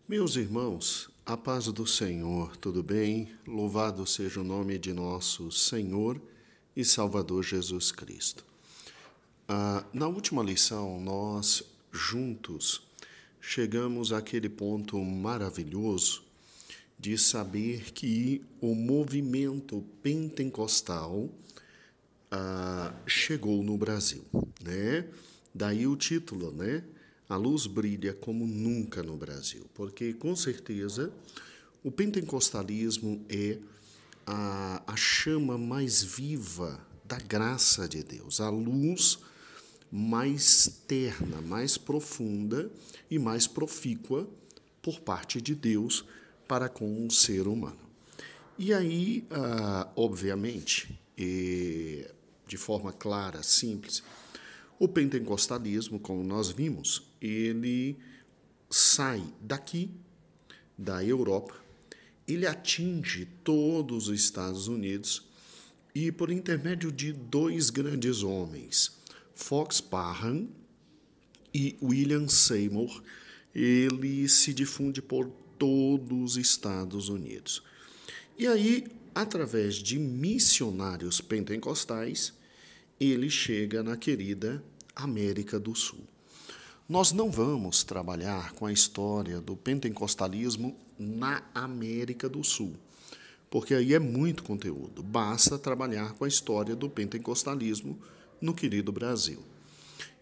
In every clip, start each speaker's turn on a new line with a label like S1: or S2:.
S1: Meus irmãos, a paz do Senhor, tudo bem? Louvado seja o nome de nosso Senhor e Salvador Jesus Cristo. Na última lição, nós juntos chegamos àquele ponto maravilhoso de saber que o movimento pentecostal chegou no Brasil, né? Daí o título, né? A luz brilha como nunca no Brasil, porque com certeza o pentecostalismo é a chama mais viva da graça de Deus, a luz mais terna, mais profunda e mais profícua por parte de Deus para com o ser humano. E aí, obviamente, de forma clara, simples, o pentecostalismo, como nós vimos, ele sai daqui, da Europa, ele atinge todos os Estados Unidos e, por intermédio de dois grandes homens, Fox Parham e William Seymour, ele se difunde por todos os Estados Unidos. E aí, através de missionários pentecostais, ele chega na querida América do Sul. Nós não vamos trabalhar com a história do pentecostalismo na América do Sul, porque aí é muito conteúdo. Basta trabalhar com a história do pentecostalismo no querido Brasil.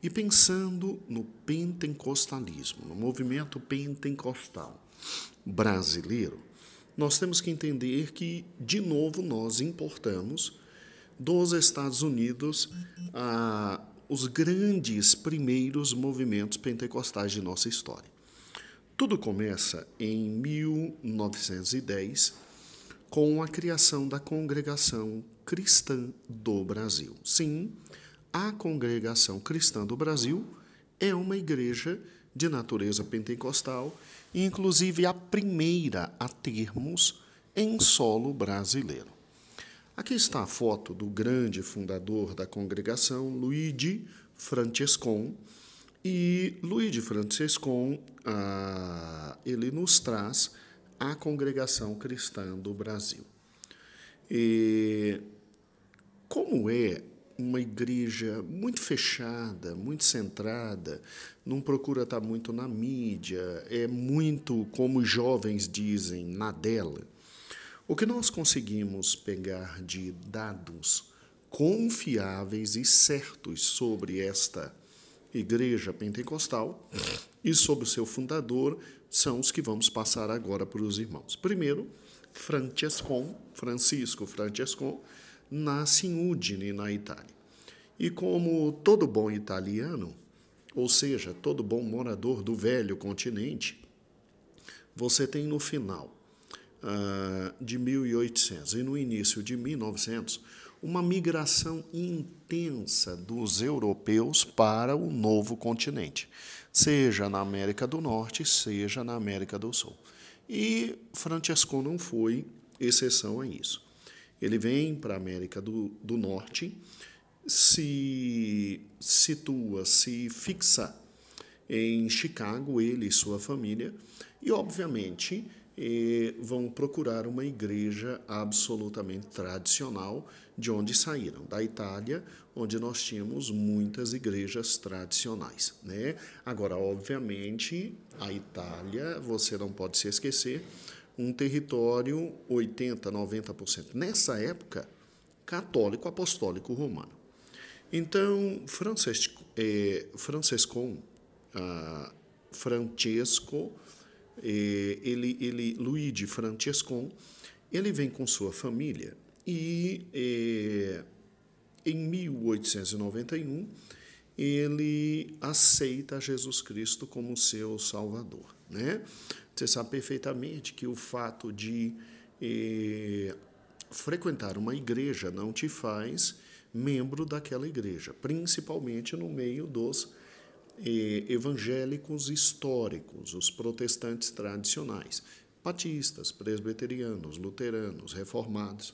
S1: E pensando no pentecostalismo, no movimento pentecostal brasileiro, nós temos que entender que, de novo, nós importamos dos Estados Unidos os grandes primeiros movimentos pentecostais de nossa história. Tudo começa em 1910 com a criação da Congregação Cristã do Brasil. Sim, a Congregação Cristã do Brasil é uma igreja de natureza pentecostal, inclusive a primeira a termos em solo brasileiro. Aqui está a foto do grande fundador da congregação, Luigi Francescon. E Luigi Francescon, ele nos traz a Congregação Cristã do Brasil. E como é uma igreja muito fechada, muito centrada, não procura estar muito na mídia, é muito, como os jovens dizem, na dela. O que nós conseguimos pegar de dados confiáveis e certos sobre esta igreja pentecostal e sobre o seu fundador são os que vamos passar agora para os irmãos. Primeiro, Francisco Francescon, nasce em Udine, na Itália. E como todo bom italiano, ou seja, todo bom morador do velho continente, você tem no final de 1800 e no início de 1900, uma migração intensa dos europeus para o novo continente, seja na América do Norte, seja na América do Sul. E Francescon não foi exceção a isso. Ele vem para a América do Norte, se situa, se fixa em Chicago, ele e sua família, e, obviamente, vão procurar uma igreja absolutamente tradicional de onde saíram, da Itália, onde nós tínhamos muitas igrejas tradicionais, né? Agora, obviamente, a Itália, você não pode se esquecer, um território 80%, 90%, nessa época, católico apostólico romano. Então, Francesco, Luigi Francescon, ele vem com sua família e em 1891 ele aceita Jesus Cristo como seu Salvador, né? Você sabe perfeitamente que o fato de frequentar uma igreja não te faz membro daquela igreja, principalmente no meio dos evangélicos históricos, os protestantes tradicionais, batistas, presbiterianos, luteranos, reformados.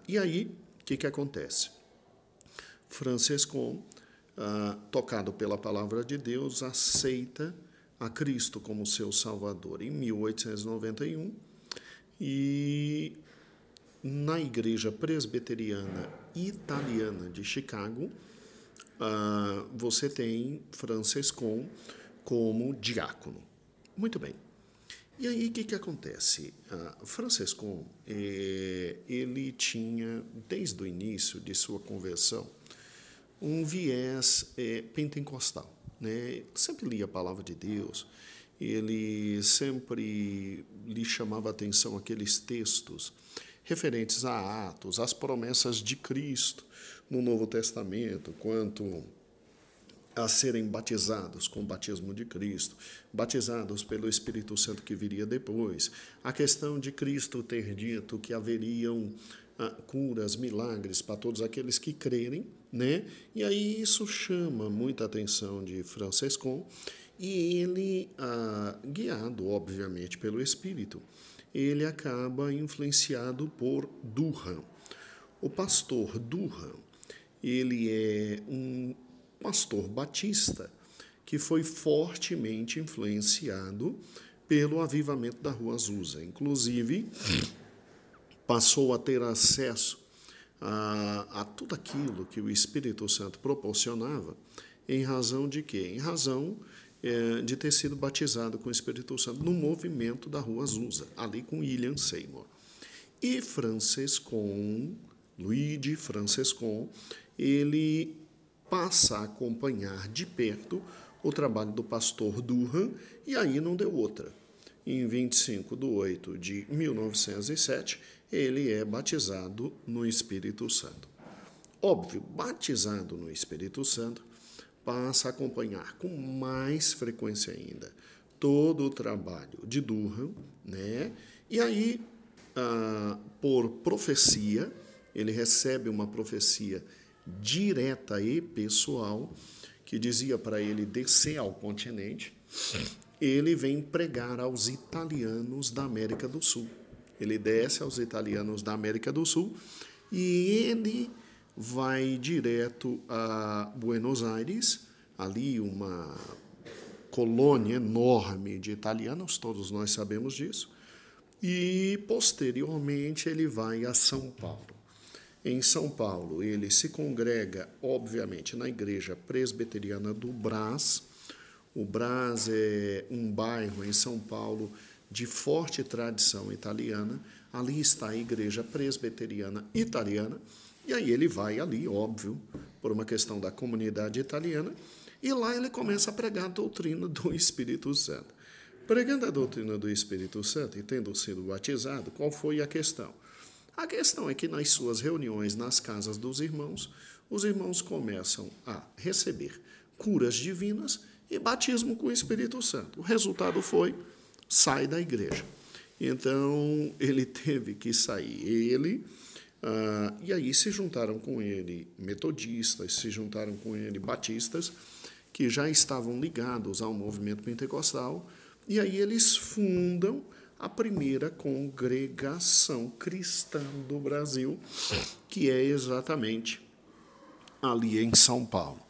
S1: E aí, o que acontece? Francescon, tocado pela palavra de Deus, aceita a Cristo como seu Salvador em 1891 e na Igreja Presbiteriana Italiana de Chicago, você tem Francescon como diácono. Muito bem. E aí, o que acontece? Francescon, ele tinha, desde o início de sua conversão, um viés pentecostal, né? Sempre lia a palavra de Deus, ele sempre lhe chamava a atenção aqueles textos referentes a Atos, às promessas de Cristo no Novo Testamento, quanto a serem batizados com o batismo de Cristo, batizados pelo Espírito Santo que viria depois, a questão de Cristo ter dito que haveriam curas, milagres para todos aqueles que crerem, né? E aí isso chama muita atenção de Francescon, e ele, guiado, obviamente, pelo Espírito, ele acaba influenciado por Durham. O pastor Durham, ele é um pastor batista que foi fortemente influenciado pelo avivamento da Rua Azusa. Inclusive, passou a ter acesso a tudo aquilo que o Espírito Santo proporcionava, em razão de quê? Em razão de ter sido batizado com o Espírito Santo no movimento da Rua Azusa, ali com William Seymour. E Francescon, Luigi Francescon, ele passa a acompanhar de perto o trabalho do pastor Durham, e aí não deu outra. Em 25 de 8 de 1907, ele é batizado no Espírito Santo. Óbvio, batizado no Espírito Santo, passa a acompanhar com mais frequência ainda todo o trabalho de Durham, né? E aí, por profecia, ele recebe uma profecia direta e pessoal que dizia para ele descer ao continente. Ele vem pregar aos italianos da América do Sul. Ele desce aos italianos da América do Sul e ele vai direto a Buenos Aires, ali uma colônia enorme de italianos, todos nós sabemos disso, e posteriormente ele vai a São Paulo. Em São Paulo, ele se congrega, obviamente, na Igreja Presbiteriana do Brás. O Brás é um bairro em São Paulo de forte tradição italiana. Ali está a Igreja Presbiteriana Italiana. E aí ele vai ali, óbvio, por uma questão da comunidade italiana, e lá ele começa a pregar a doutrina do Espírito Santo. Pregando a doutrina do Espírito Santo e tendo sido batizado, qual foi a questão? A questão é que nas suas reuniões nas casas dos irmãos, os irmãos começam a receber curas divinas e batismo com o Espírito Santo. O resultado foi, sai da igreja. Então, ele teve que sair. E aí se juntaram com ele metodistas, se juntaram com ele batistas, que já estavam ligados ao movimento pentecostal, e aí eles fundam a primeira congregação cristã do Brasil, que é exatamente ali em São Paulo.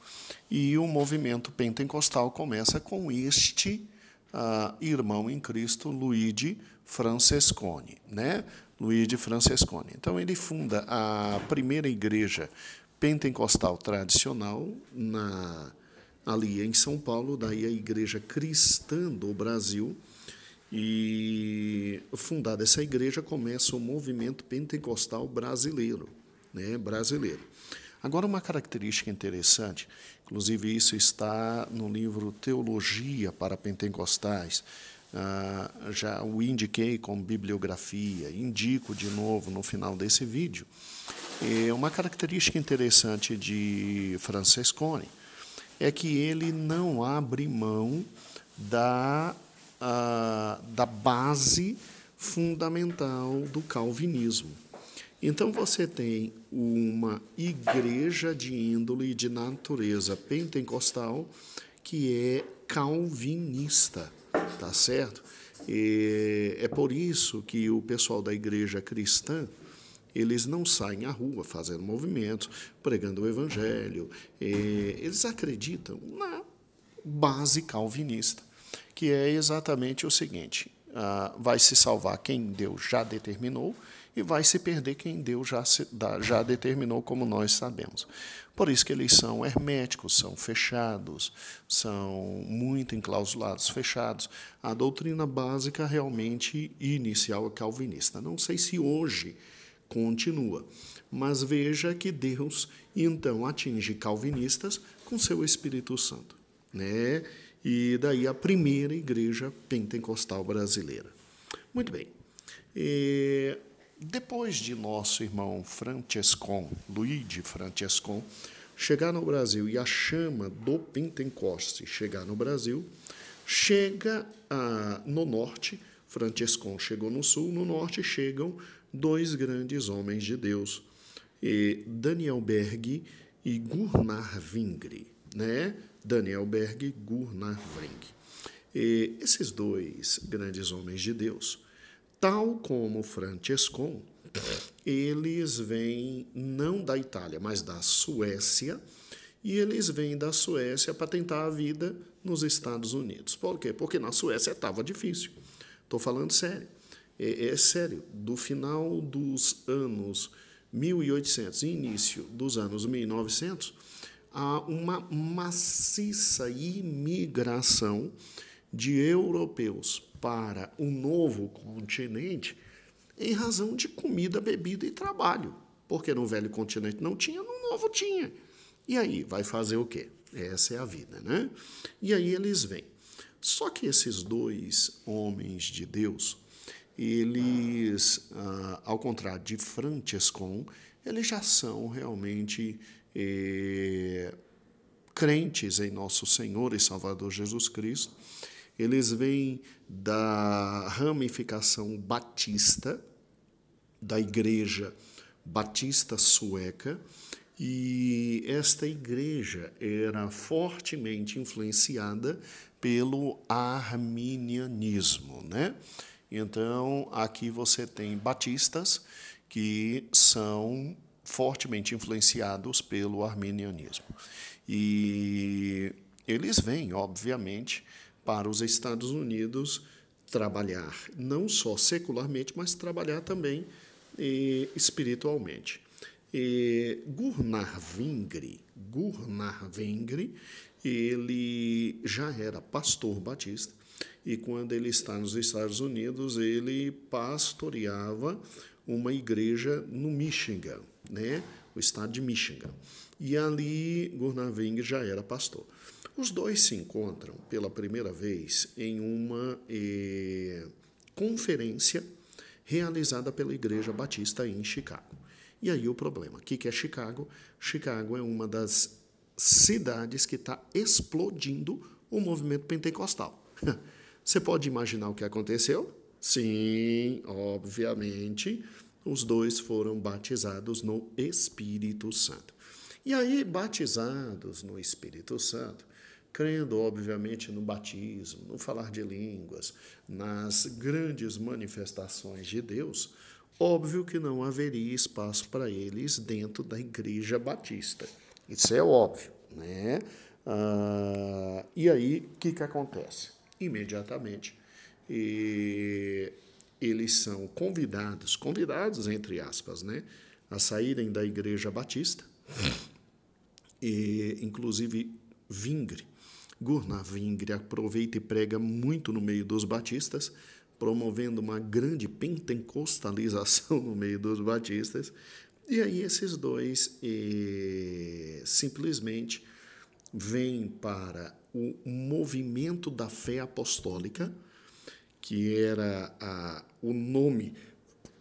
S1: E o movimento pentecostal começa com este irmão em Cristo, Luigi Francesconi, né? Luigi Francesconi. Então, ele funda a primeira igreja pentecostal tradicional ali em São Paulo, daí a Igreja Cristã do Brasil. E fundada essa igreja, começa o movimento pentecostal brasileiro, né? Brasileiro. Agora, uma característica interessante, inclusive isso está no livro Teologia para Pentecostais, já o indiquei como bibliografia, indico de novo no final desse vídeo. Uma característica interessante de Francesconi é que ele não abre mão da base fundamental do calvinismo. Então, você tem uma igreja de índole e de natureza pentecostal que é calvinista, tá certo? É por isso que o pessoal da igreja cristã, eles não saem à rua fazendo movimentos, pregando o evangelho. Eles acreditam na base calvinista. que é exatamente o seguinte: vai se salvar quem Deus já determinou e vai se perder quem Deus já determinou, como nós sabemos. Por isso que eles são herméticos, são fechados, são muito enclausulados, fechados. A doutrina básica realmente inicial é calvinista. Não sei se hoje continua, mas veja que Deus então atinge calvinistas com seu Espírito Santo, né? E daí a primeira igreja pentecostal brasileira. Muito bem. Depois de nosso irmão Francescon, Luigi Francescon, chegar no Brasil e a chama do Pentecoste chegar no Brasil, chega no norte, Francescon chegou no sul, no norte chegam dois grandes homens de Deus, Daniel Berg e Gunnar Vingre, né? Daniel Berg e Gunnar Vingre. Esses dois grandes homens de Deus, tal como Francescon, eles vêm não da Itália, mas da Suécia, e eles vêm da Suécia para tentar a vida nos Estados Unidos. Por quê? Porque na Suécia estava difícil. Estou falando sério. É sério. Do final dos anos 1800 e início dos anos 1900, há uma maciça imigração de europeus para o novo continente em razão de comida, bebida e trabalho. Porque no velho continente não tinha, no novo tinha. E aí, vai fazer o quê? Essa é a vida, né? E aí eles vêm. Só que esses dois homens de Deus, eles, ao contrário de Francescon, eles já são realmente crentes em nosso Senhor e Salvador Jesus Cristo. Eles vêm da ramificação batista, da Igreja Batista Sueca, e esta igreja era fortemente influenciada pelo arminianismo, né? Então, aqui você tem batistas que são fortemente influenciados pelo arminianismo. E eles vêm, obviamente, para os Estados Unidos trabalhar, não só secularmente, mas trabalhar também espiritualmente. Gunnar Vingre, ele já era pastor batista, e quando ele está nos Estados Unidos, ele pastoreava uma igreja no Michigan, né? O estado de Michigan. E ali Gunnar Vingre já era pastor. Os dois se encontram pela primeira vez em uma conferência realizada pela Igreja Batista em Chicago. E aí o problema, o que é Chicago? Chicago é uma das cidades que está explodindo o movimento pentecostal. Você pode imaginar o que aconteceu? Sim, obviamente, os dois foram batizados no Espírito Santo. E aí, batizados no Espírito Santo, crendo, obviamente, no batismo, no falar de línguas, nas grandes manifestações de Deus, óbvio que não haveria espaço para eles dentro da Igreja Batista. Isso é óbvio, né? E aí, o que acontece? Imediatamente, eles são convidados entre aspas, né, a saírem da Igreja Batista, e inclusive Gunnar Vingre aproveita e prega muito no meio dos batistas, promovendo uma grande pentecostalização no meio dos batistas. E aí esses dois simplesmente vêm para o movimento da fé apostólica, que era o nome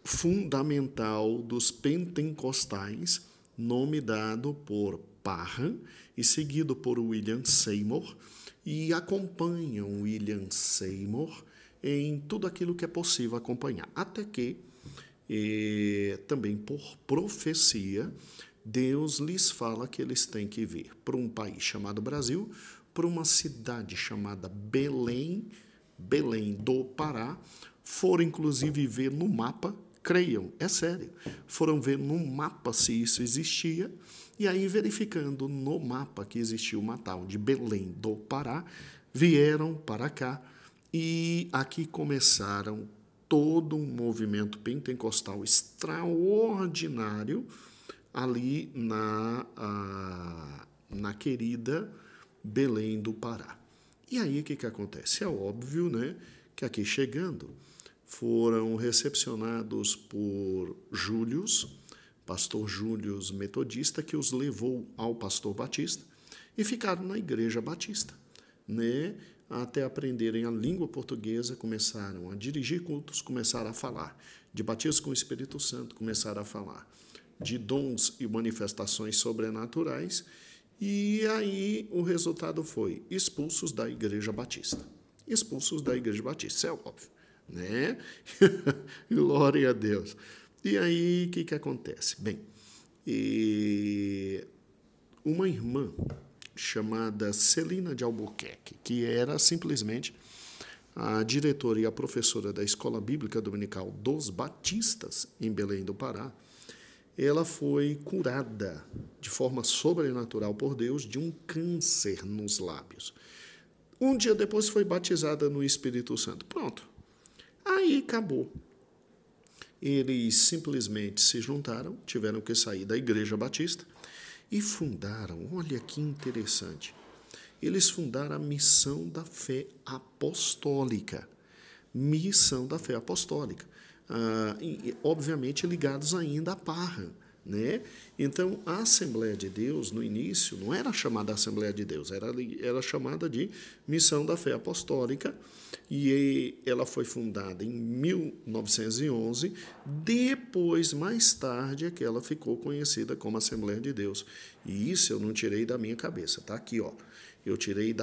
S1: fundamental dos pentecostais, nome dado por Parham e seguido por William Seymour, e acompanham William Seymour em tudo aquilo que é possível acompanhar, até que, também por profecia, Deus lhes fala que eles têm que vir para um país chamado Brasil, para uma cidade chamada Belém do Pará. Foram, inclusive, ver no mapa, creiam, é sério, foram ver no mapa se isso existia, e aí, verificando no mapa que existia uma tal de Belém do Pará, vieram para cá e aqui começaram todo um movimento pentecostal extraordinário ali na querida Belém do Pará. E aí o que acontece? É óbvio, né, que aqui chegando foram recepcionados por Július, pastor Július metodista, que os levou ao pastor Batista e ficaram na igreja batista, né? Até aprenderem a língua portuguesa, começaram a dirigir cultos, começaram a falar de batismo com o Espírito Santo, começaram a falar de dons e manifestações sobrenaturais, e aí o resultado foi expulsos da igreja batista. Expulsos da igreja batista, isso é óbvio, né? Glória a Deus. E aí, o que acontece? Bem, uma irmã chamada Celina de Albuquerque, que era simplesmente a diretora e a professora da Escola Bíblica Dominical dos Batistas, em Belém do Pará, ela foi curada de forma sobrenatural por Deus de um câncer nos lábios. Um dia depois foi batizada no Espírito Santo. Pronto. Aí acabou. Eles simplesmente se juntaram, tiveram que sair da Igreja Batista e fundaram, olha que interessante, eles fundaram a Missão da Fé Apostólica. Missão da Fé Apostólica. Obviamente ligados ainda à Parra, né? Então, a Assembleia de Deus, no início, não era chamada Assembleia de Deus, era chamada de Missão da Fé Apostólica, e ela foi fundada em 1911, depois, mais tarde, é que ela ficou conhecida como Assembleia de Deus. E isso eu não tirei da minha cabeça, tá aqui, ó. Eu tirei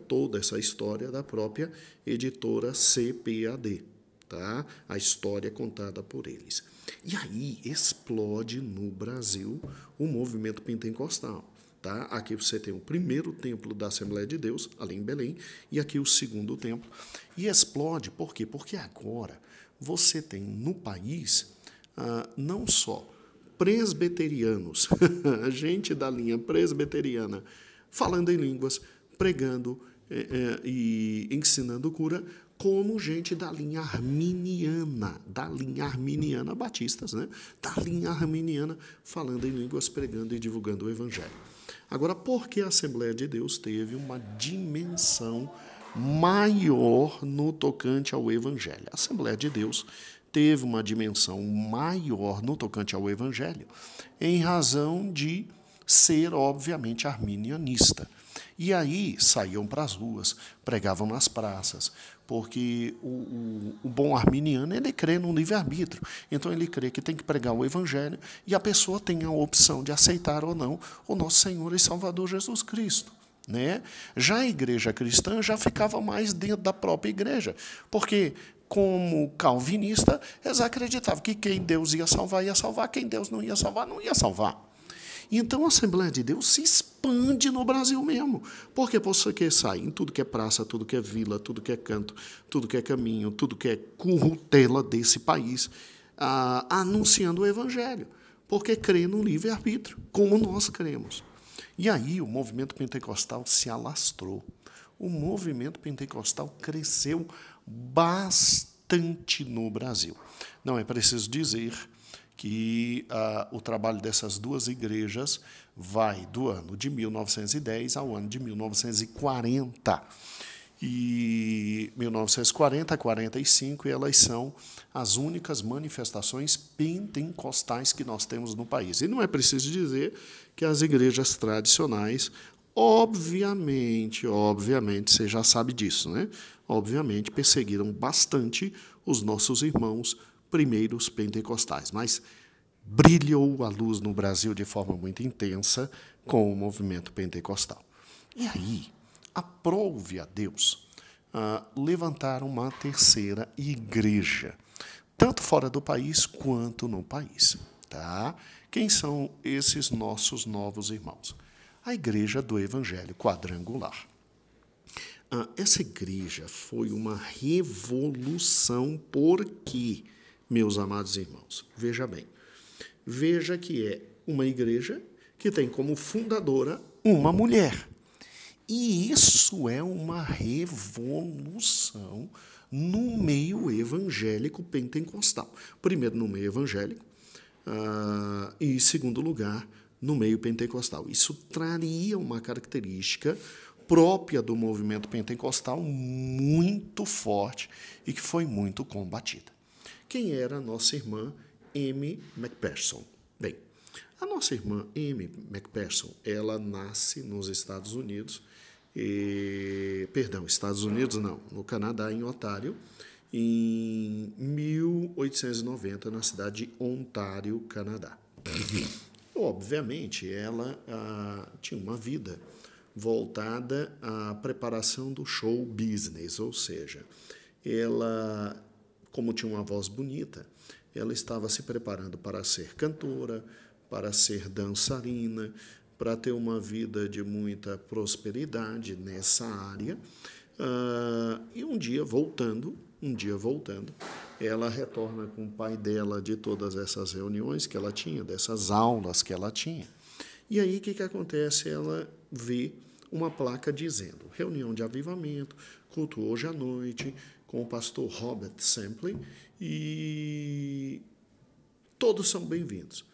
S1: toda essa história da própria editora CPAD. Tá? A história contada por eles. E aí explode no Brasil o movimento pentecostal. Tá? Aqui você tem o primeiro templo da Assembleia de Deus, ali em Belém, e aqui o segundo templo. E explode, por quê? Porque agora você tem no país não só presbiterianos, gente da linha presbiteriana, falando em línguas, pregando e ensinando cura, como gente da linha arminiana batistas, né? Da linha arminiana, falando em línguas, pregando e divulgando o Evangelho. Agora, por que a Assembleia de Deus teve uma dimensão maior no tocante ao Evangelho? A Assembleia de Deus teve uma dimensão maior no tocante ao Evangelho em razão de ser, obviamente, arminianista. E aí saíam para as ruas, pregavam nas praças, porque o bom arminiano, ele crê no livre-arbítrio. Então, ele crê que tem que pregar o Evangelho e a pessoa tem a opção de aceitar ou não o nosso Senhor e Salvador Jesus Cristo. Né? Já a igreja cristã já ficava mais dentro da própria igreja, porque, como calvinista, eles acreditavam que quem Deus ia salvar, quem Deus não ia salvar. Então, a Assembleia de Deus se expande no Brasil mesmo. Porque você quer sair em tudo que é praça, tudo que é vila, tudo que é canto, tudo que é caminho, tudo que é currutela desse país, anunciando o Evangelho. Porque crê no livre-arbítrio, como nós cremos. E aí o movimento pentecostal se alastrou. O movimento pentecostal cresceu bastante no Brasil. Não é preciso dizer que o trabalho dessas duas igrejas vai do ano de 1910 ao ano de 1940. E 1940 a 45, elas são as únicas manifestações pentecostais que nós temos no país. E não é preciso dizer que as igrejas tradicionais, obviamente, você já sabe disso, né? Obviamente, perseguiram bastante os nossos irmãos primeiros pentecostais, mas brilhou a luz no Brasil de forma muito intensa com o movimento pentecostal. E aí, aprove a Deus levantar uma terceira igreja, tanto fora do país quanto no país. Tá? Quem são esses nossos novos irmãos? A Igreja do Evangelho Quadrangular. Essa igreja foi uma revolução, porque, meus amados irmãos, veja bem, veja que é uma igreja que tem como fundadora uma mulher. E isso é uma revolução no meio evangélico pentecostal. Primeiro, no meio evangélico, e, em segundo lugar, no meio pentecostal. Isso traria uma característica própria do movimento pentecostal muito forte e que foi muito combatida. Quem era a nossa irmã Amy McPherson? Bem, a nossa irmã Amy McPherson, ela nasce nos Estados Unidos, Estados Unidos não, no Canadá, em Ontário, em 1890, na cidade de Ontário, Canadá. Obviamente, ela tinha uma vida voltada à preparação do show business, ou seja, ela, como tinha uma voz bonita, ela estava se preparando para ser cantora, para ser dançarina, para ter uma vida de muita prosperidade nessa área. E um dia voltando, ela retorna com o pai dela de todas essas reuniões que ela tinha, dessas aulas que ela tinha. E aí o que acontece? Ela vê uma placa dizendo: reunião de avivamento, culto hoje à noite, com o pastor Robert Semple, e todos são bem-vindos.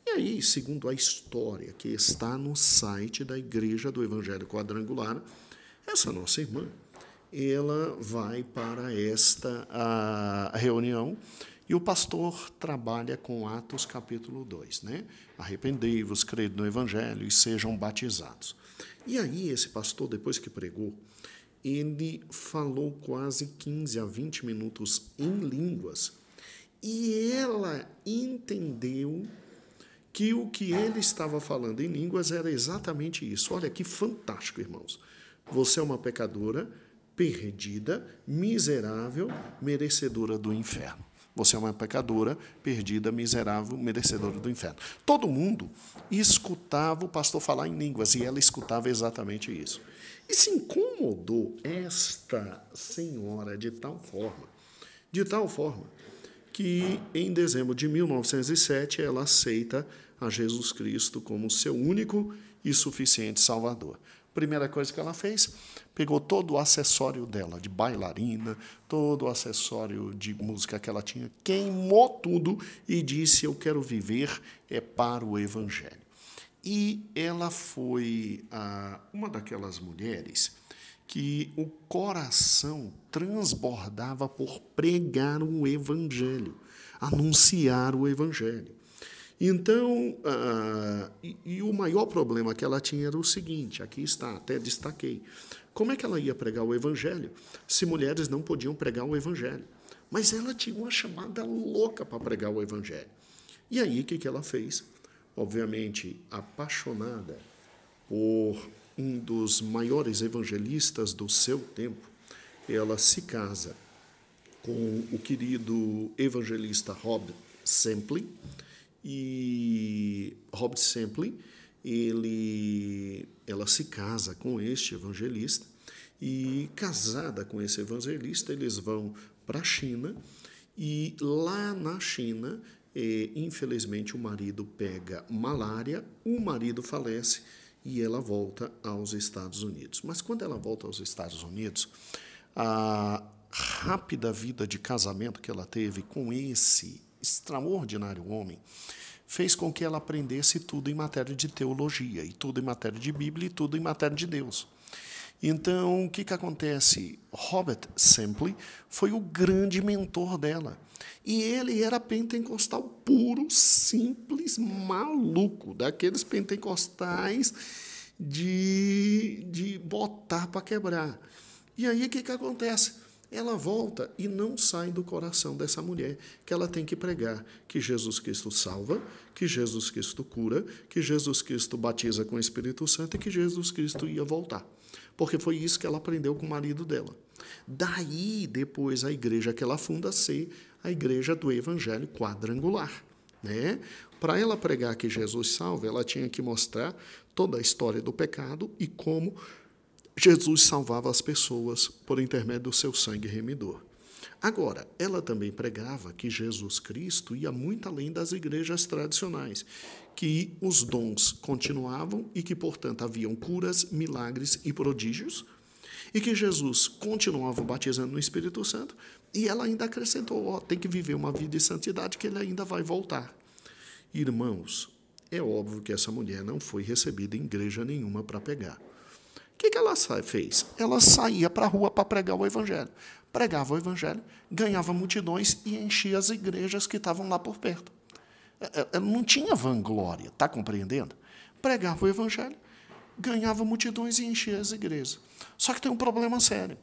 S1: E aí, segundo a história que está no site da Igreja do Evangelho Quadrangular, essa nossa irmã, ela vai para esta reunião e o pastor trabalha com Atos capítulo 2, né? Arrependei-vos, crede no Evangelho e sejam batizados. E aí esse pastor, depois que pregou, ele falou quase 15 a 20 minutos em línguas e ela entendeu que o que ele estava falando em línguas era exatamente isso. Olha que fantástico, irmãos. Você é uma pecadora, perdida, miserável, merecedora do inferno. Você é uma pecadora, perdida, miserável, merecedora do inferno. Todo mundo escutava o pastor falar em línguas e ela escutava exatamente isso. E se incomodou esta senhora de tal forma, que em dezembro de 1907 ela aceita a Jesus Cristo como seu único e suficiente Salvador. Primeira coisa que ela fez, pegou todo o acessório dela, de bailarina, todo o acessório de música que ela tinha, queimou tudo e disse: eu quero viver para o Evangelho. E ela foi uma daquelas mulheres que o coração transbordava por pregar o Evangelho, anunciar o Evangelho. Então, o maior problema que ela tinha era o seguinte, aqui está, até destaquei, como é que ela ia pregar o Evangelho se mulheres não podiam pregar o Evangelho? Mas ela tinha uma chamada louca para pregar o Evangelho. E aí, o que ela fez? Obviamente, apaixonada por um dos maiores evangelistas do seu tempo, ela se casa com o querido evangelista Robert Semple, e Robert Semple, ela se casa com este evangelista, e casada com esse evangelista, eles vão para a China, e lá na China, infelizmente, o marido pega malária, o marido falece, e ela volta aos Estados Unidos. Mas quando ela volta aos Estados Unidos, a rápida vida de casamento que ela teve com esse extraordinário homem fez com que ela aprendesse tudo em matéria de teologia, e tudo em matéria de Bíblia, e tudo em matéria de Deus. Então, o que acontece? Robert Semple foi o grande mentor dela. E ele era pentecostal puro, simples, maluco, daqueles pentecostais de botar para quebrar. E aí o que acontece? Ela volta e não sai do coração dessa mulher que ela tem que pregar que Jesus Cristo salva, que Jesus Cristo cura, que Jesus Cristo batiza com o Espírito Santo e que Jesus Cristo ia voltar. Porque foi isso que ela aprendeu com o marido dela. Daí, depois, a igreja que ela funda ser a Igreja do Evangelho Quadrangular, né? Para ela pregar que Jesus salva, ela tinha que mostrar toda a história do pecado e como Jesus salvava as pessoas por intermédio do seu sangue remidor. Agora, ela também pregava que Jesus Cristo ia muito além das igrejas tradicionais, que os dons continuavam e que, portanto, haviam curas, milagres e prodígios, e que Jesus continuava batizando no Espírito Santo, e ela ainda acrescentou, tem que viver uma vida de santidade, que ele ainda vai voltar. Irmãos, é óbvio que essa mulher não foi recebida em igreja nenhuma para pregar. O que ela fez? Ela saía para a rua para pregar o evangelho. Pregava o evangelho, ganhava multidões e enchia as igrejas que estavam lá por perto. Ela não tinha vanglória, está compreendendo? Pregava o evangelho, ganhava multidões e enchia as igrejas. Só que tem um problema sério.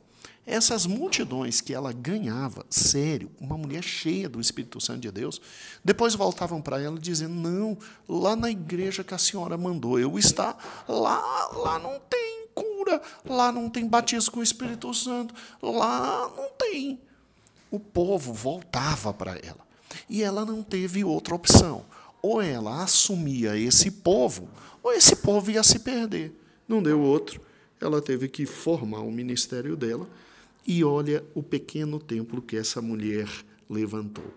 S1: Essas multidões que ela ganhava, sério, uma mulher cheia do Espírito Santo de Deus, depois voltavam para ela dizendo, não, lá na igreja que a senhora mandou eu estar, lá não tem cura, lá não tem batismo com o Espírito Santo, lá não tem. O povo voltava para ela. E ela não teve outra opção. Ou ela assumia esse povo, ou esse povo ia se perder. Não deu outro. Ela teve que formar o ministério dela. E olha o pequeno templo que essa mulher levantou.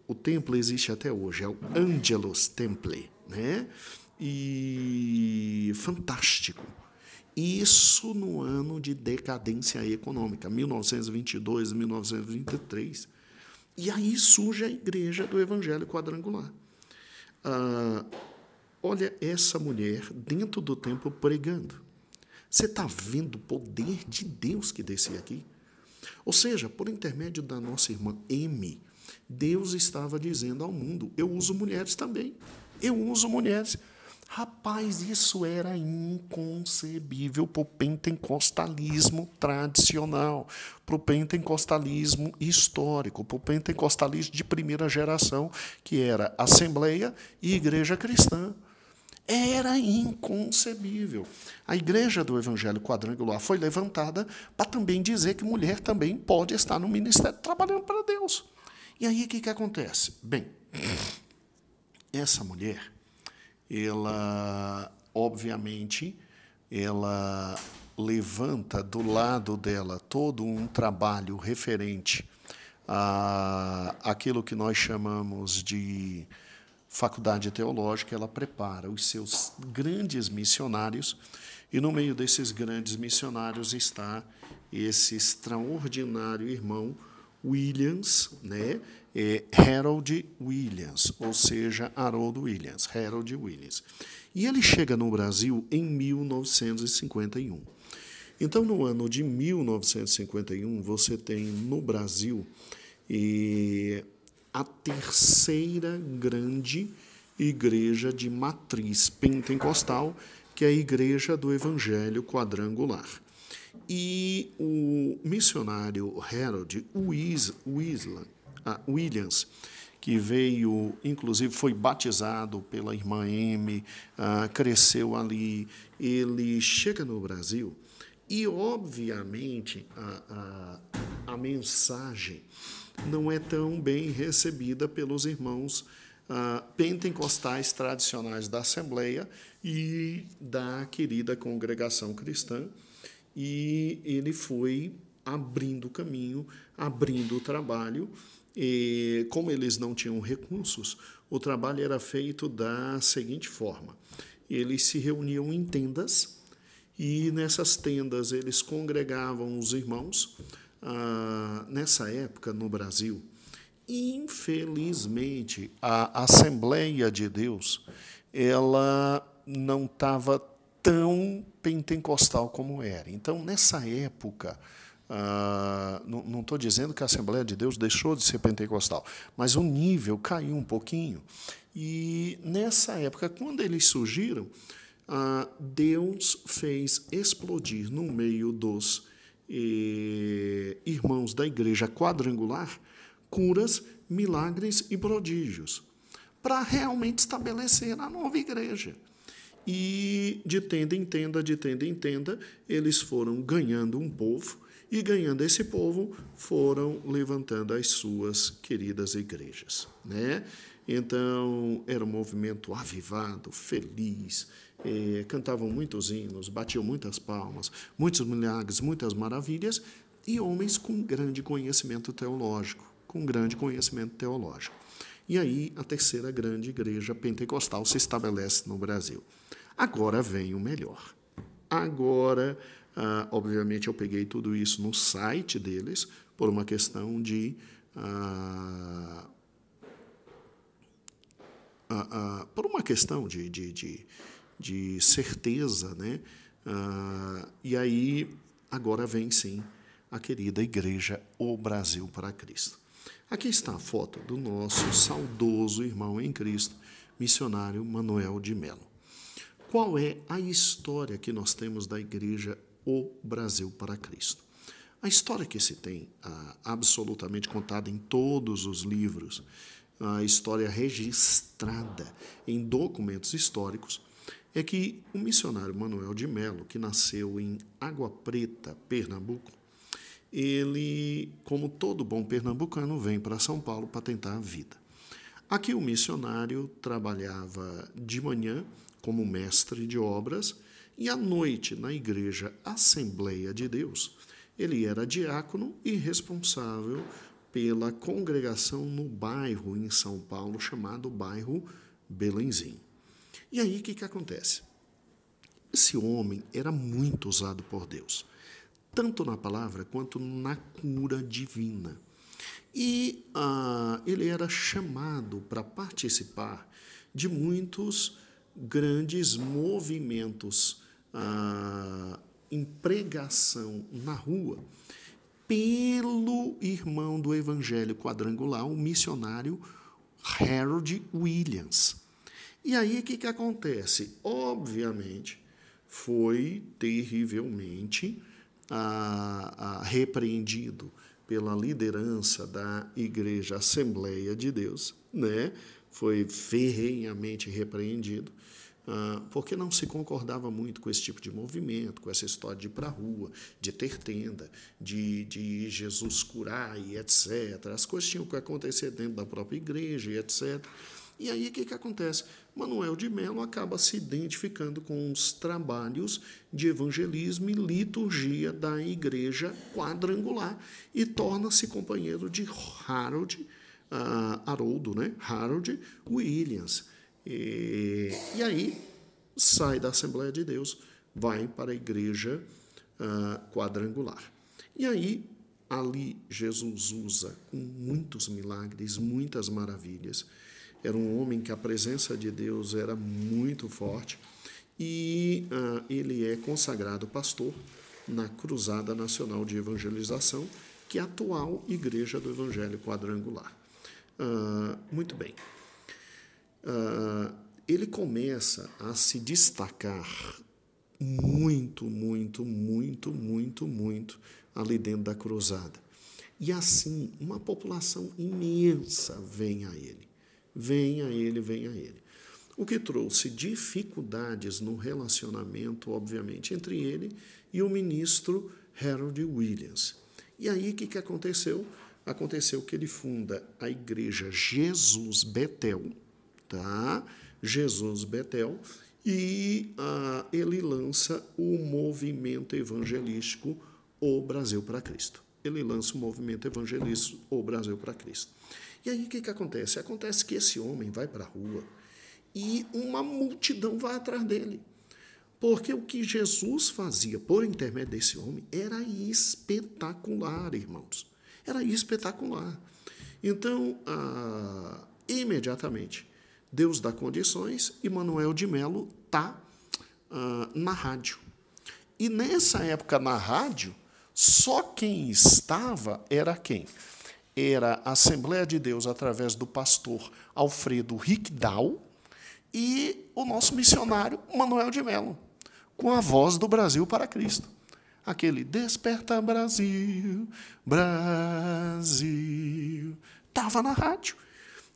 S1: O templo existe até hoje, é o Angelus Temple, né? E fantástico. Isso no ano de decadência econômica, 1922, 1923. E aí surge a igreja do Evangelho Quadrangular. Olha essa mulher dentro do templo pregando. Você está vendo o poder de Deus que descia aqui? Ou seja, por intermédio da nossa irmã M, Deus estava dizendo ao mundo, eu uso mulheres também. Eu uso mulheres. Rapaz, isso era inconcebível para o pentecostalismo tradicional, para o pentecostalismo histórico, para o pentecostalismo de primeira geração, que era Assembleia e Igreja Cristã. Era inconcebível. A igreja do Evangelho Quadrangular foi levantada para também dizer que mulher também pode estar no ministério trabalhando para Deus. E aí o que acontece? Bem, essa mulher, ela, obviamente, ela levanta do lado dela todo um trabalho referente àquilo que nós chamamos de faculdade teológica. Ela prepara os seus grandes missionários, e no meio desses grandes missionários está esse extraordinário irmão Williams, né? Harold Williams, ou seja, Harold Williams, Harold Williams. E ele chega no Brasil em 1951. Então, no ano de 1951, você tem no Brasil a terceira grande igreja de matriz pentecostal, que é a Igreja do Evangelho Quadrangular. E o missionário Harold Williams, que veio, inclusive foi batizado pela irmã M, cresceu ali, ele chega no Brasil e, obviamente, a mensagem não é tão bem recebida pelos irmãos pentecostais tradicionais da Assembleia e da querida congregação cristã, e ele foi abrindo o caminho, abrindo o trabalho, e como eles não tinham recursos, o trabalho era feito da seguinte forma: eles se reuniam em tendas, e nessas tendas eles congregavam os irmãos. Nessa época, no Brasil, infelizmente, a Assembleia de Deus ela não estava tão pentecostal como era. Então, nessa época, não estou dizendo que a Assembleia de Deus deixou de ser pentecostal, mas o nível caiu um pouquinho. E, nessa época, quando eles surgiram, Deus fez explodir no meio dos irmãos da Igreja Quadrangular curas, milagres e prodígios, para realmente estabelecer a nova igreja. E de tenda em tenda, eles foram ganhando um povo, e ganhando esse povo, foram levantando as suas queridas igrejas, né? Então, era um movimento avivado, feliz, cantavam muitos hinos, batiam muitas palmas, muitos milagres, muitas maravilhas, e homens com grande conhecimento teológico, E aí a terceira grande igreja pentecostal se estabelece no Brasil. Agora vem o melhor. Agora, obviamente, eu peguei tudo isso no site deles por uma questão de de certeza, né? E aí, agora vem sim a querida Igreja O Brasil para Cristo. Aqui está a foto do nosso saudoso irmão em Cristo, missionário Manuel de Melo. Qual é a história que nós temos da Igreja O Brasil para Cristo? A história que se tem, absolutamente contada em todos os livros, a história registrada em documentos históricos, é que o missionário Manuel de Melo, que nasceu em Água Preta, Pernambuco, ele, como todo bom pernambucano, vem para São Paulo para tentar a vida. Aqui o missionário trabalhava de manhã como mestre de obras e à noite na igreja Assembleia de Deus. Ele era diácono e responsável pela congregação no bairro em São Paulo chamado bairro Belenzinho. E aí o que acontece? Esse homem era muito usado por Deus, tanto na palavra quanto na cura divina. E ele era chamado para participar de muitos grandes movimentos em pregação na rua pelo irmão do Evangelho Quadrangular, o missionário Harold Williams. E aí o que acontece? Obviamente, foi terrivelmente repreendido pela liderança da Igreja Assembleia de Deus, né? Foi ferrenhamente repreendido, porque não se concordava muito com esse tipo de movimento, com essa história de ir para a rua, de ter tenda, de Jesus curar e etc. As coisas tinham que acontecer dentro da própria igreja e etc. E aí o que acontece? Manuel de Melo acaba se identificando com os trabalhos de evangelismo e liturgia da Igreja Quadrangular e torna-se companheiro de Harold Williams. E aí sai da Assembleia de Deus, vai para a Igreja Quadrangular. E aí, ali, Jesus usa com muitos milagres, muitas maravilhas. Era um homem que a presença de Deus era muito forte e ele é consagrado pastor na Cruzada Nacional de Evangelização, que é a atual Igreja do Evangelho Quadrangular. Muito bem. Ele começa a se destacar muito ali dentro da cruzada. E assim, uma população imensa vem a ele. O que trouxe dificuldades no relacionamento, obviamente, entre ele e o ministro Harold Williams. E aí, o que aconteceu? Aconteceu que ele funda a igreja Jesus Betel, tá? Jesus Betel, e ele lança o movimento evangelístico O Brasil para Cristo. E aí o que acontece? Acontece que esse homem vai para a rua e uma multidão vai atrás dele. Porque o que Jesus fazia por intermédio desse homem era espetacular, irmãos. Era espetacular. Então, imediatamente, Deus dá condições e Manuel de Melo está na rádio. E nessa época, na rádio, só quem estava era quem? Era a Assembleia de Deus através do pastor Alfredo Rickdal e o nosso missionário Manuel de Melo, com a voz do Brasil para Cristo. Aquele Desperta Brasil, Brasil, estava na rádio.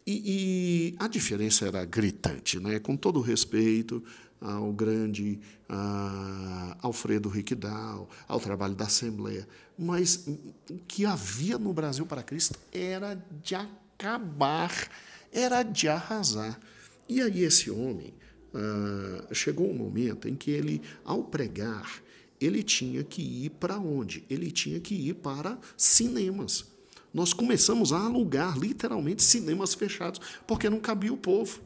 S1: E a diferença era gritante, né? Com todo o respeito ao grande Alfredo Rickdal, ao trabalho da Assembleia. Mas o que havia no Brasil para Cristo era de acabar, era de arrasar. E aí esse homem, chegou um momento em que ele, ao pregar, ele tinha que ir para onde? Ele tinha que ir para cinemas. Nós começamos a alugar, literalmente, cinemas fechados, porque não cabia o povo.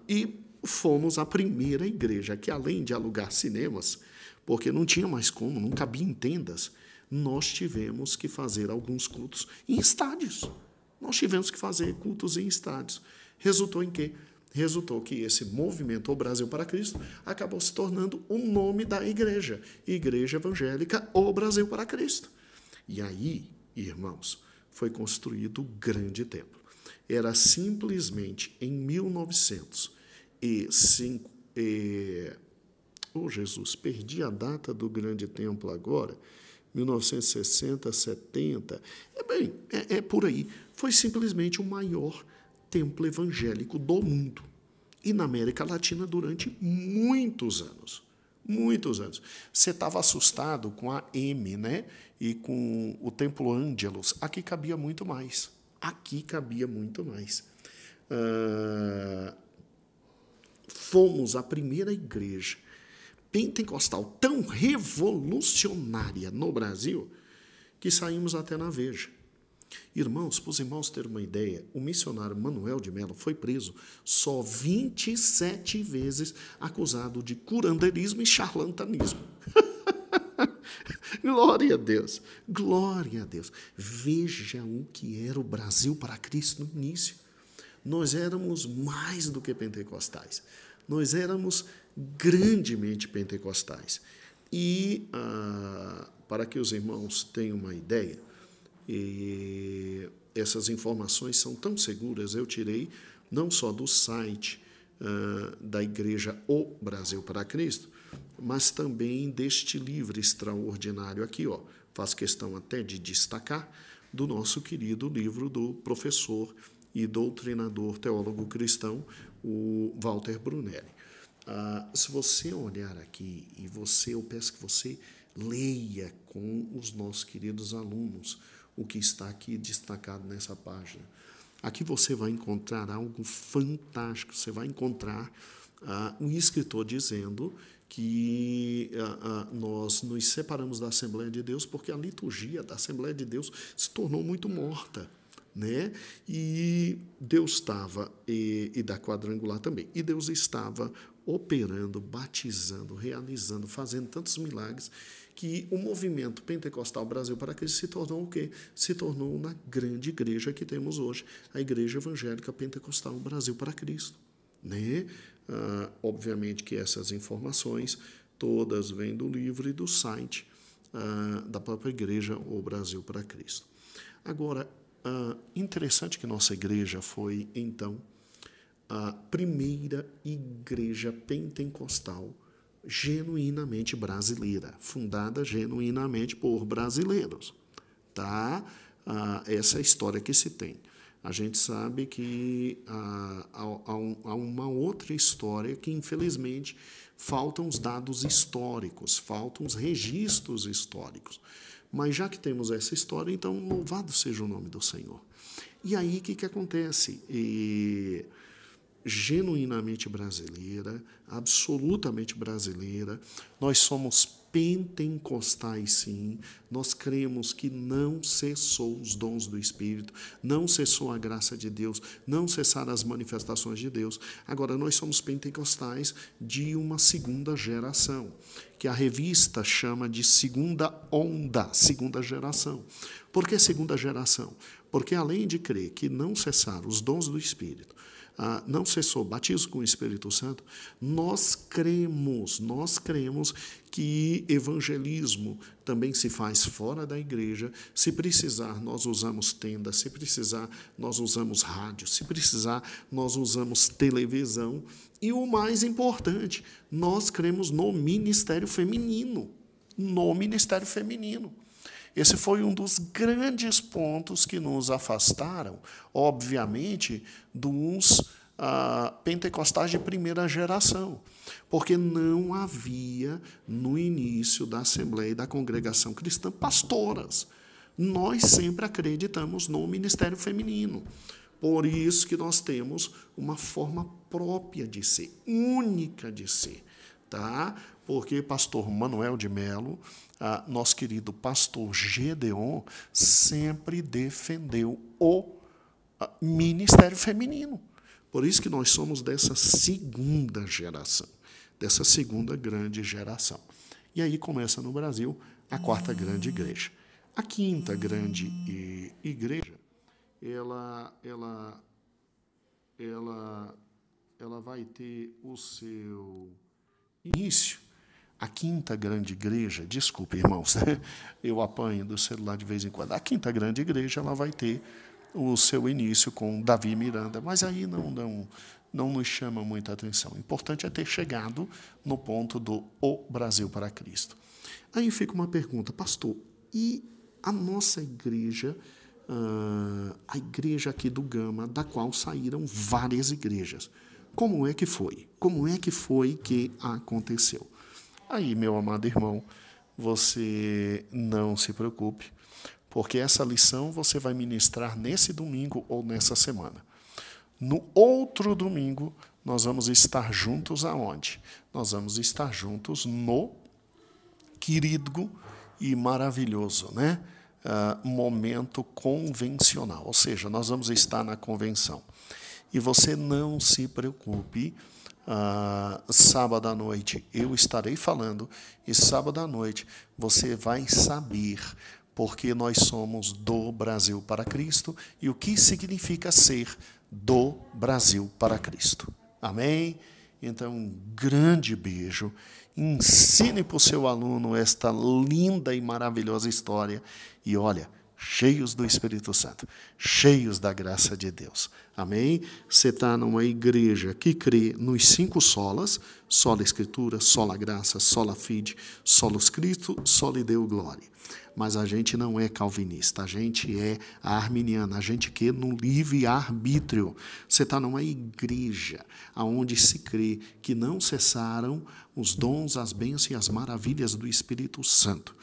S1: E fomos a primeira igreja que, além de alugar cinemas, porque não tinha mais como, não cabia em tendas, nós tivemos que fazer alguns cultos em estádios. Nós tivemos que fazer cultos em estádios. Resultou em quê? Resultou que esse movimento, o Brasil para Cristo, acabou se tornando o nome da igreja, Igreja Evangélica, o Brasil para Cristo. E aí, irmãos, foi construído o grande templo. Era simplesmente em 1905. Oh, Jesus, perdi a data do grande templo agora. 1960, 70. É por aí. Foi simplesmente o maior templo evangélico do mundo. E na América Latina durante muitos anos. Muitos anos. Você estava assustado com a M, né? E com o Templo Ângelos. Aqui cabia muito mais. Aqui cabia muito mais. Fomos a primeira igreja pentecostal tão revolucionária no Brasil que saímos até na Veja. Irmãos, para os irmãos terem uma ideia, o missionário Manuel de Melo foi preso só 27 vezes, acusado de curanderismo e charlatanismo. Glória a Deus, glória a Deus. Veja o que era o Brasil para Cristo no início. Nós éramos mais do que pentecostais. Nós éramos grandemente pentecostais. E, para que os irmãos tenham uma ideia, essas informações são tão seguras, eu tirei não só do site da Igreja O Brasil para Cristo, mas também deste livro extraordinário aqui, ó. Faço questão até de destacar, do nosso querido livro do professor e doutrinador teólogo cristão, o Walter Brunelli. Se você olhar aqui, eu peço que você leia com os nossos queridos alunos o que está aqui destacado nessa página. Aqui você vai encontrar algo fantástico, você vai encontrar um escritor dizendo que nós nos separamos da Assembleia de Deus porque a liturgia da Assembleia de Deus se tornou muito morta, né? E Deus estava, e da quadrangular também, e Deus estava operando, batizando, realizando, fazendo tantos milagres que o movimento pentecostal Brasil para Cristo se tornou o quê? Se tornou uma grande igreja que temos hoje, a Igreja Evangélica Pentecostal Brasil para Cristo, né? Obviamente que essas informações todas vêm do livro e do site da própria Igreja O Brasil para Cristo. Agora, interessante que nossa igreja foi, então, a primeira igreja pentecostal genuinamente brasileira, fundada genuinamente por brasileiros. Tá? Essa é a história que se tem. A gente sabe que há uma outra história que, infelizmente, faltam os dados históricos, faltam os registros históricos. Mas já que temos essa história, então louvado seja o nome do Senhor. E aí o que acontece? Genuinamente brasileira, absolutamente brasileira, nós somos pentecostais sim, nós cremos que não cessou os dons do Espírito, não cessou a graça de Deus, não cessaram as manifestações de Deus. Agora, nós somos pentecostais de uma segunda geração, que a revista chama de segunda onda, segunda geração. Por que segunda geração? Porque além de crer que não cessaram os dons do Espírito, não cessou o batismo com o Espírito Santo, nós cremos que evangelismo também se faz fora da igreja. Se precisar, nós usamos tenda, se precisar, nós usamos rádio, se precisar, nós usamos televisão. E o mais importante, nós cremos no ministério feminino, Esse foi um dos grandes pontos que nos afastaram, obviamente, dos pentecostais de primeira geração, porque não havia, no início da Assembleia e da Congregação Cristã, pastoras. Nós sempre acreditamos no ministério feminino. Por isso que nós temos uma forma própria de ser, única de ser. tá? Porque pastor Manuel de Melo, nosso querido pastor Gedeon, sempre defendeu o ministério feminino. Por isso que nós somos dessa segunda geração, dessa segunda grande geração. E aí começa no Brasil a quarta grande igreja. A quinta grande igreja, ela vai ter o seu início. A quinta grande igreja, desculpe, irmãos, né? Eu apanho do celular de vez em quando. A quinta grande igreja, ela vai ter o seu início com Davi Miranda, mas aí não nos chama muita atenção. O importante é ter chegado no ponto do O Brasil para Cristo. Aí fica uma pergunta, pastor, e a nossa igreja, a igreja aqui do Gama, da qual saíram várias igrejas, como é que foi? Como é que foi que aconteceu? Aí, meu amado irmão, você não se preocupe, porque essa lição você vai ministrar nesse domingo ou nessa semana. No outro domingo, nós vamos estar juntos aonde? Nós vamos estar juntos no querido e maravilhoso, né? Momento convencional, ou seja, nós vamos estar na convenção. E você não se preocupe, sábado à noite eu estarei falando, e sábado à noite você vai saber porque nós somos do Brasil para Cristo e o que significa ser do Brasil para Cristo. Amém? Então, um grande beijo. Ensine para o seu aluno esta linda e maravilhosa história. E olha, cheios do Espírito Santo, cheios da graça de Deus. Amém? Você está numa igreja que crê nos 5 solas, sola Escritura, sola graça, sola fide, solos Cristo, soli Deo glória. Mas a gente não é calvinista, a gente é arminiana, a gente quer no livre-arbítrio. Você está numa igreja onde se crê que não cessaram os dons, as bênçãos e as maravilhas do Espírito Santo.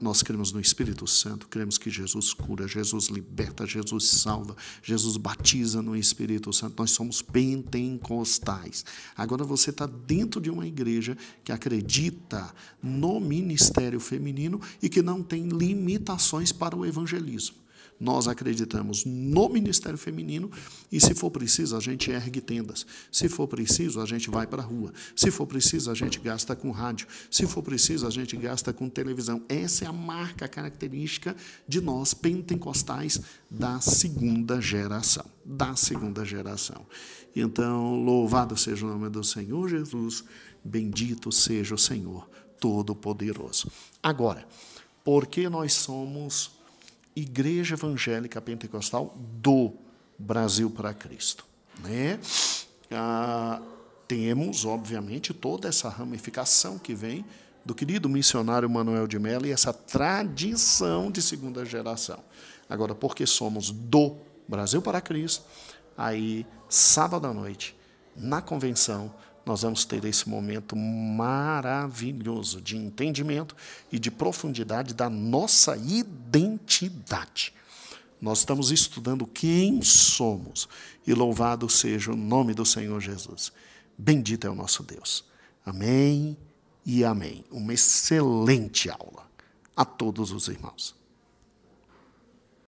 S1: Nós cremos no Espírito Santo, cremos que Jesus cura, Jesus liberta, Jesus salva, Jesus batiza no Espírito Santo. Nós somos pentecostais. Agora você está dentro de uma igreja que acredita no ministério feminino e que não tem limitações para o evangelismo. Nós acreditamos no ministério feminino e, se for preciso, a gente ergue tendas. Se for preciso, a gente vai para a rua. Se for preciso, a gente gasta com rádio. Se for preciso, a gente gasta com televisão. Essa é a marca característica de nós, pentecostais, da segunda geração. Da segunda geração. Então, louvado seja o nome do Senhor Jesus, bendito seja o Senhor Todo-Poderoso. Agora, por que nós somos Igreja Evangélica Pentecostal do Brasil para Cristo, né? Temos, obviamente, toda essa ramificação que vem do querido missionário Manuel de Melo e essa tradição de segunda geração. Agora, porque somos do Brasil para Cristo, aí, sábado à noite, na convenção, nós vamos ter esse momento maravilhoso de entendimento e de profundidade da nossa identidade. Nós estamos estudando quem somos e louvado seja o nome do Senhor Jesus. Bendito é o nosso Deus. Amém e amém. Uma excelente aula a todos os irmãos.